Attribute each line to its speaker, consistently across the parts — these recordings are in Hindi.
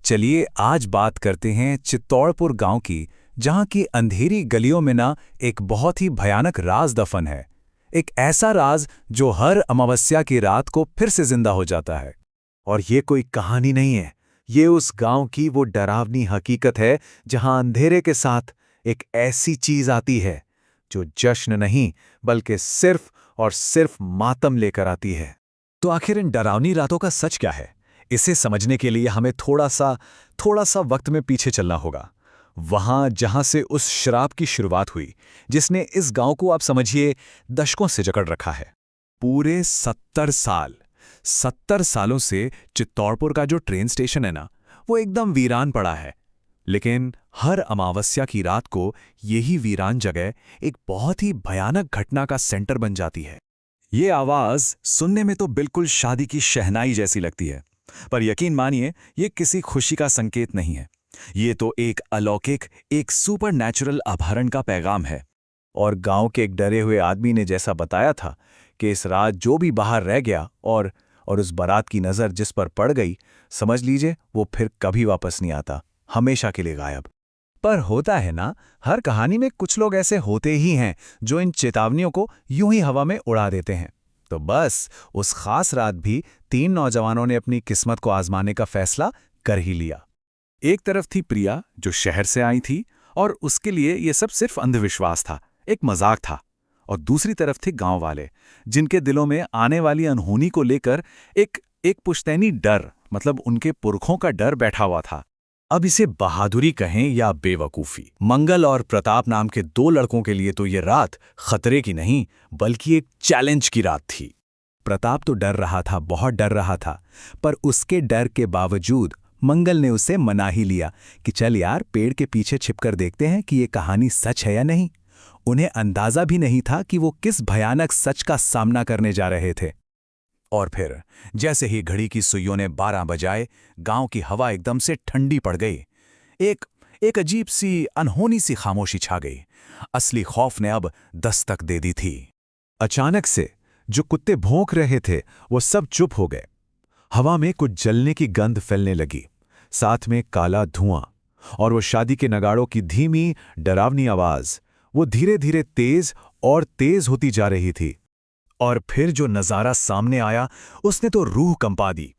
Speaker 1: चलिए आज बात करते हैं चित्तौड़पुर गांव की, जहां की अंधेरी गलियों में ना एक बहुत ही भयानक राज दफन है। एक ऐसा राज जो हर अमावस्या की रात को फिर से जिंदा हो जाता है।
Speaker 2: और ये कोई कहानी नहीं है, ये उस गांव की वो डरावनी हकीकत है जहां अंधेरे के साथ एक ऐसी चीज आती है जो जश्न नहीं बल्कि सिर्फ और सिर्फ मातम लेकर आती है।
Speaker 3: तो आखिर इन डरावनी रातों का सच क्या है? इसे समझने के लिए हमें थोड़ा सा वक्त में पीछे चलना होगा, वहां जहां से उस श्राप की शुरुआत हुई जिसने इस गांव को आप समझिए दशकों से जकड़ रखा है।
Speaker 1: पूरे 70 सालों से चित्तौड़पुर का जो ट्रेन स्टेशन है ना, वो एकदम वीरान पड़ा है। लेकिन हर अमावस्या की रात को यही वीरान जगह एक बहुत ही भयानक घटना का सेंटर बन जाती है।
Speaker 3: ये आवाज सुनने में तो बिल्कुल शादी की शहनाई जैसी लगती है, पर यकीन मानिए ये किसी खुशी का संकेत नहीं है। ये तो एक अलौकिक, एक सुपरनैचुरल आभरण का पैगाम है।
Speaker 2: और गांव के एक डरे हुए आदमी ने जैसा बताया था कि इस रात जो भी बाहर रह गया और उस बारात की नज़र जिस पर पड़ गई, समझ लीजिए वो फिर कभी वापस नहीं आता, हमेशा के लिए गायब।
Speaker 1: पर होता है ना, हर कहानी में कुछ लोग ऐसे होते ही हैं जो इन चेतावनियों को यूं ही हवा में उड़ा देते हैं। तो बस उस खास रात भी 3 नौजवानों ने अपनी किस्मत को आजमाने का फैसला कर ही लिया। एक तरफ थी प्रिया, जो शहर से आई थी और उसके लिए ये सब सिर्फ अंधविश्वास था, एक मजाक था। और दूसरी तरफ थे गांव वाले, जिनके दिलों में आने वाली अनहोनी को लेकर एक पुश्तैनी डर, मतलब उनके पुरखों का डर बैठा हुआ था। अब इसे बहादुरी कहें या बेवकूफ़ी, मंगल और प्रताप नाम के 2 लड़कों के लिए तो ये रात खतरे की नहीं बल्कि एक चैलेंज की रात थी। प्रताप तो डर रहा था, बहुत डर रहा था, पर उसके डर के बावजूद मंगल ने उसे मना ही लिया कि चल यार, पेड़ के पीछे छिपकर देखते हैं कि ये कहानी सच है या नहीं। उन्हें अंदाजा भी नहीं था कि वो किस भयानक सच का सामना करने जा रहे थे। और फिर जैसे ही घड़ी की सुइयों ने 12 बजाए, गांव की हवा एकदम से ठंडी पड़ गई। एक अजीब सी, अनहोनी सी खामोशी छा गई। असली खौफ ने अब दस्तक दे दी थी।
Speaker 2: अचानक से जो कुत्ते भौंक रहे थे वो सब चुप हो गए। हवा में कुछ जलने की गंध फैलने लगी, साथ में काला धुआं, और वो शादी के नगाड़ों की धीमी डरावनी आवाज, वो धीरे धीरे तेज और तेज होती जा रही थी।
Speaker 1: और फिर जो नज़ारा सामने आया उसने तो रूह कंपा दी।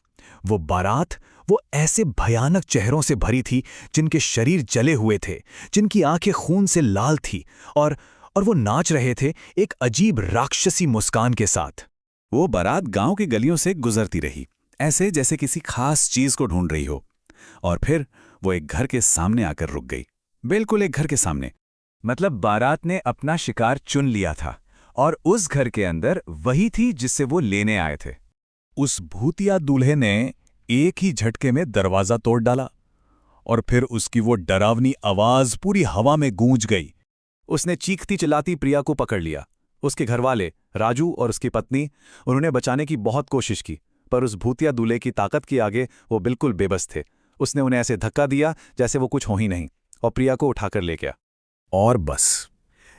Speaker 1: वो बारात, वो ऐसे भयानक चेहरों से भरी थी जिनके शरीर जले हुए थे, जिनकी आंखें खून से लाल थी, और वो नाच रहे थे एक अजीब राक्षसी मुस्कान के साथ। वो बारात गांव की गलियों से गुजरती रही, ऐसे जैसे किसी खास चीज को ढूंढ रही हो। और फिर वो एक घर के सामने आकर रुक गई, बिल्कुल एक घर के सामने। मतलब बारात ने अपना शिकार चुन लिया था, और उस घर के अंदर वही थी जिससे वो लेने आए थे। उस भूतिया दूल्हे ने एक ही झटके में दरवाजा तोड़ डाला, और फिर उसकी वो डरावनी आवाज पूरी हवा में गूंज गई। उसने चीखती चिल्लाती प्रिया को पकड़ लिया। उसके घरवाले राजू और उसकी पत्नी, उन्होंने बचाने की बहुत कोशिश की, पर उस भूतिया दूल्हे की ताकत के आगे वो बिल्कुल बेबस थे। उसने उन्हें ऐसे धक्का दिया जैसे वो कुछ हो ही नहीं, और प्रिया को उठाकर ले गया।
Speaker 2: और बस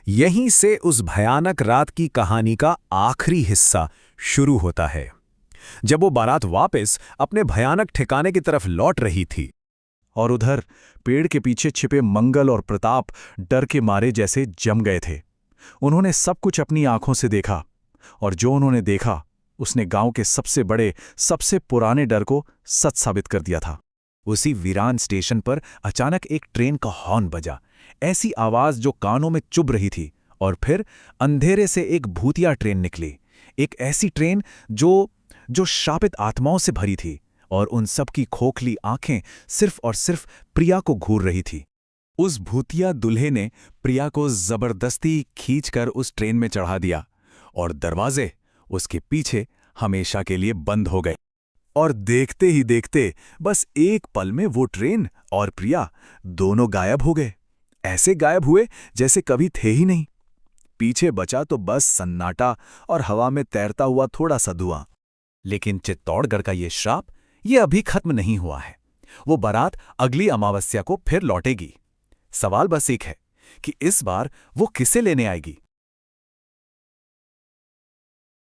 Speaker 2: यहीं से उस भयानक रात की कहानी का आखिरी हिस्सा शुरू होता है, जब वो बारात वापस अपने भयानक ठिकाने की तरफ लौट रही थी। और उधर पेड़ के पीछे छिपे मंगल और प्रताप डर के मारे जैसे जम गए थे। उन्होंने सब कुछ अपनी आंखों से देखा, और जो उन्होंने देखा उसने गांव के सबसे बड़े, सबसे पुराने डर को सच साबित कर दिया था। उसी वीरान स्टेशन पर अचानक एक ट्रेन का हॉर्न बजा, ऐसी आवाज जो कानों में चुभ रही थी। और फिर अंधेरे से एक भूतिया ट्रेन निकली, एक ऐसी ट्रेन जो शापित आत्माओं से भरी थी, और उन सब की खोखली आंखें सिर्फ और सिर्फ प्रिया को घूर रही थी। उस भूतिया दुल्हे ने प्रिया को जबरदस्ती खींचकर उस ट्रेन में चढ़ा दिया, और दरवाजे उसके पीछे हमेशा के लिए बंद हो गए। और देखते ही देखते बस एक पल में वो ट्रेन और प्रिया दोनों गायब हो गए। ऐसे गायब हुए जैसे कभी थे ही नहीं। पीछे बचा तो बस सन्नाटा और हवा में तैरता हुआ थोड़ा सा धुआं। लेकिन चित्तौड़गढ़ का ये श्राप, ये अभी खत्म नहीं हुआ है। वो बारात अगली अमावस्या को फिर लौटेगी। सवाल बस एक है कि इस बार वो किसे लेने आएगी,